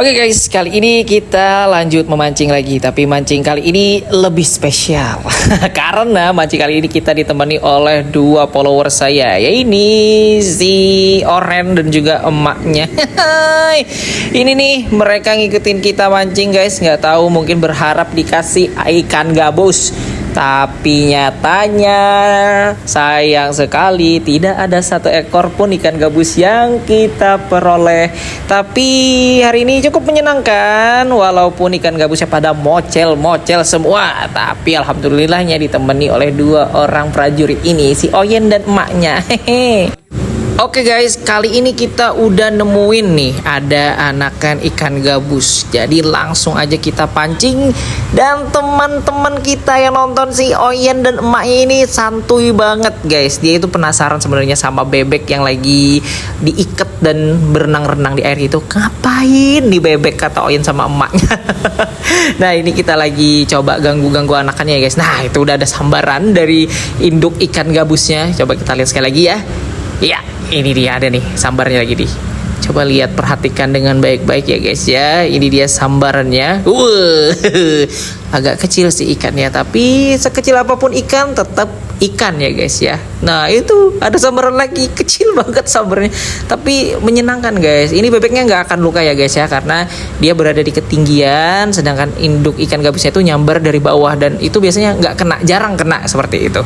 Oke guys, kali ini kita lanjut memancing lagi. Tapi mancing kali ini lebih spesial karena mancing kali ini kita ditemani oleh dua follower saya, yaitu si Oren dan juga emaknya. Ini nih mereka ngikutin kita mancing guys. Nggak tahu, mungkin berharap dikasih ikan gabus. Tapi nyatanya sayang sekali tidak ada satu ekor pun ikan gabus yang kita peroleh. Tapi hari ini cukup menyenangkan walaupun ikan gabusnya pada mocel-mocel semua. Tapi alhamdulillahnya ditemani oleh dua orang prajurit ini, si Oyen dan emaknya. Hehe. Oke guys, kali ini kita udah nemuin nih ada anakan ikan gabus. Jadi langsung aja kita pancing. Dan teman-teman kita yang nonton si Oyen dan emaknya ini santuy banget guys. Dia itu penasaran sebenarnya sama bebek yang lagi diikat dan berenang-renang di air itu. Ngapain di bebek, kata Oyen sama emaknya. Nah ini kita lagi coba ganggu-ganggu anakannya ya guys. Nah itu udah ada sambaran dari induk ikan gabusnya. Coba kita lihat sekali lagi ya. Iya, ini dia ada nih sambarnya lagi nih. Coba lihat, perhatikan dengan baik-baik ya guys ya. Ini dia sambarannya. Agak kecil sih ikannya, tapi sekecil apapun ikan tetap ikan ya guys ya. Nah itu ada sambaran lagi, kecil banget sambarnya, tapi menyenangkan guys. Ini bebeknya nggak akan luka ya guys ya, karena dia berada di ketinggian, sedangkan induk ikan gabusnya itu nyambar dari bawah, dan itu biasanya nggak kena, jarang kena seperti itu.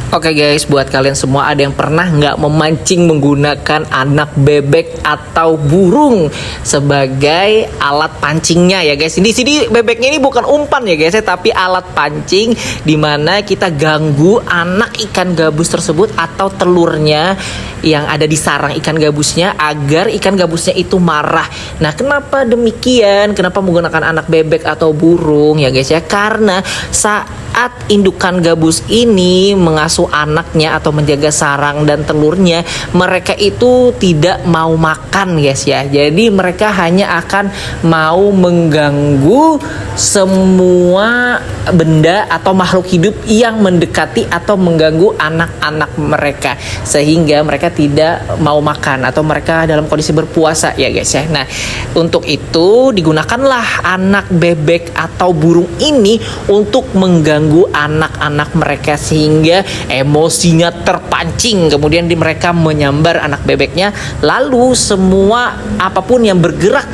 Oke guys, buat kalian semua, ada yang pernah nggak memancing menggunakan anak bebek atau burung sebagai alat pancingnya ya guys? Di sini bebeknya ini bukan umpan ya guys ya, tapi alat pancing dimana kita ganggu anak ikan gabus tersebut atau telurnya yang ada di sarang ikan gabusnya agar ikan gabusnya itu marah. Nah kenapa demikian? Kenapa menggunakan anak bebek atau burung ya guys ya? Karena saat indukan gabus ini mengasuh anaknya atau menjaga sarang dan telurnya, mereka itu tidak mau makan guys ya. Jadi mereka hanya akan mau mengganggu semua benda atau makhluk hidup yang mendekati atau mengganggu anak-anak mereka, sehingga mereka tidak mau makan atau mereka dalam kondisi berpuasa ya guys ya. Nah untuk itu digunakanlah anak bebek atau burung ini untuk mengganggu anak-anak mereka sehingga emosinya terpancing, kemudian mereka menyambar anak bebeknya, lalu semua apapun yang bergerak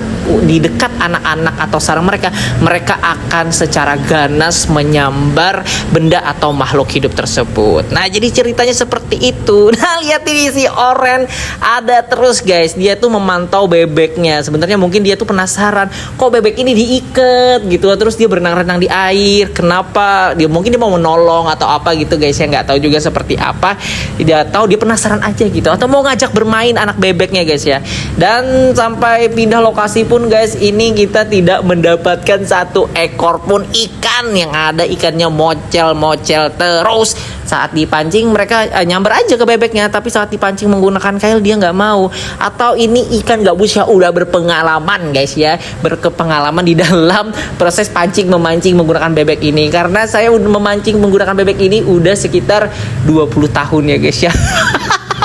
di dekat anak-anak atau sarang mereka, mereka akan secara ganas menyambar benda atau makhluk hidup tersebut. Nah jadi ceritanya seperti itu. Nah lihat ini si Oren ada terus guys, dia tuh memantau bebeknya. Sebenarnya mungkin dia tuh penasaran, kok bebek ini diikat gitu, terus dia berenang-renang di air, kenapa? Dia mungkin dia mau menolong atau apa gitu guys ya, nggak tahu juga seperti apa. Tidak tahu, dia penasaran aja gitu, atau mau ngajak bermain anak bebeknya guys ya. Dan sampai pindah lokasi pun guys, ini kita tidak mendapatkan satu ekor pun ikan. Yang ada ikannya mocel-mocel terus. Saat dipancing mereka nyamber aja ke bebeknya, tapi saat dipancing menggunakan kail dia nggak mau. Atau ini ikan gabus yang udah berpengalaman guys ya, berpengalaman di dalam proses pancing memancing menggunakan bebek ini. Karena saya udah memancing menggunakan bebek ini udah sekitar 20 tahun ya guys ya.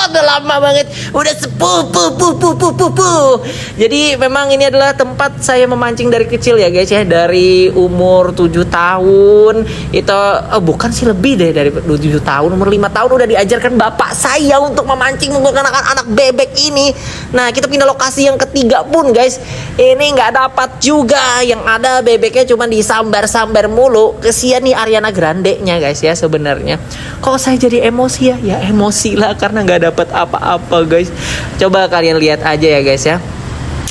Udah lama banget, udah sepuh. Jadi memang ini adalah tempat saya memancing dari kecil ya guys ya, dari umur 7 tahun itu, bukan sih, lebih deh dari 7 tahun, umur 5 tahun udah diajarkan bapak saya untuk memancing menggunakan anak bebek ini. Nah kita pindah lokasi yang ketiga pun guys, ini nggak dapat juga, yang ada bebeknya cuma disambar-sambar mulu. Kesian nih Ariana Grande-nya guys ya. Sebenarnya kok saya jadi emosi ya? Ya emosi lah, karena nggak dapat apa-apa guys. Coba kalian lihat aja ya guys ya.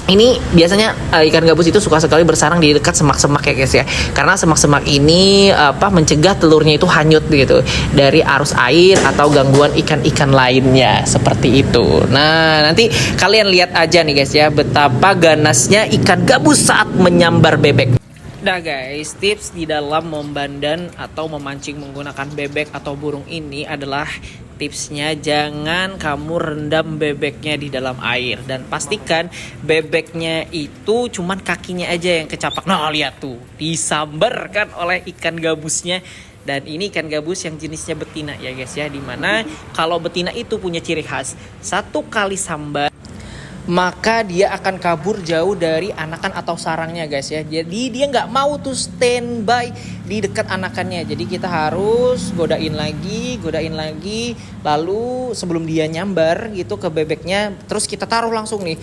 Ini biasanya ikan gabus itu suka sekali bersarang di dekat semak-semak ya guys ya. Karena semak-semak ini mencegah telurnya itu hanyut gitu dari arus air atau gangguan ikan-ikan lainnya seperti itu. Nah, nanti kalian lihat aja nih guys ya, betapa ganasnya ikan gabus saat menyambar bebek. Nah guys, tips di dalam membandan atau memancing menggunakan bebek atau burung ini adalah, tipsnya jangan kamu rendam bebeknya di dalam air, dan pastikan bebeknya itu cuman kakinya aja yang kecapak. Nah lihat tuh, disambar kan oleh ikan gabusnya. Dan ini ikan gabus yang jenisnya betina ya guys ya, dimana kalau betina itu punya ciri khas, satu kali sambar maka dia akan kabur jauh dari anakan atau sarangnya guys ya. Jadi dia nggak mau tuh standby di dekat anakannya. Jadi kita harus godain lagi, lalu sebelum dia nyambar gitu ke bebeknya, terus kita taruh langsung nih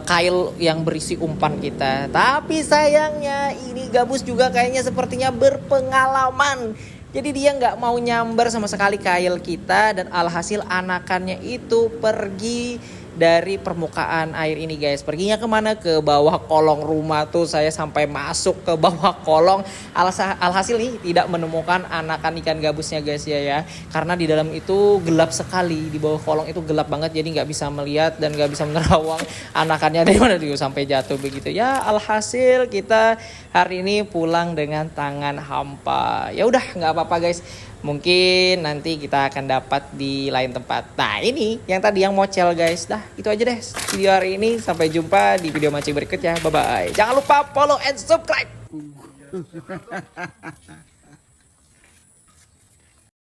kail yang berisi umpan kita. Tapi sayangnya ini gabus juga kayaknya sepertinya berpengalaman. Jadi dia nggak mau nyambar sama sekali kail kita, dan alhasil anakannya itu pergi dari permukaan air ini guys. Perginya kemana? Ke bawah kolong rumah tuh, saya sampai masuk ke bawah kolong. Alhasil nih tidak menemukan anakan ikan gabusnya guys ya. Karena di dalam itu gelap sekali, di bawah kolong itu gelap banget, jadi nggak bisa melihat dan nggak bisa menerawang anakannya dari mana dulu sampai jatuh begitu ya. Alhasil kita hari ini pulang dengan tangan hampa. Ya udah nggak apa-apa guys. Mungkin nanti kita akan dapat di lain tempat. Nah ini yang tadi yang mocel guys. Dah itu aja deh video hari ini. Sampai jumpa di video mancing berikutnya. Bye bye. Jangan lupa follow and subscribe.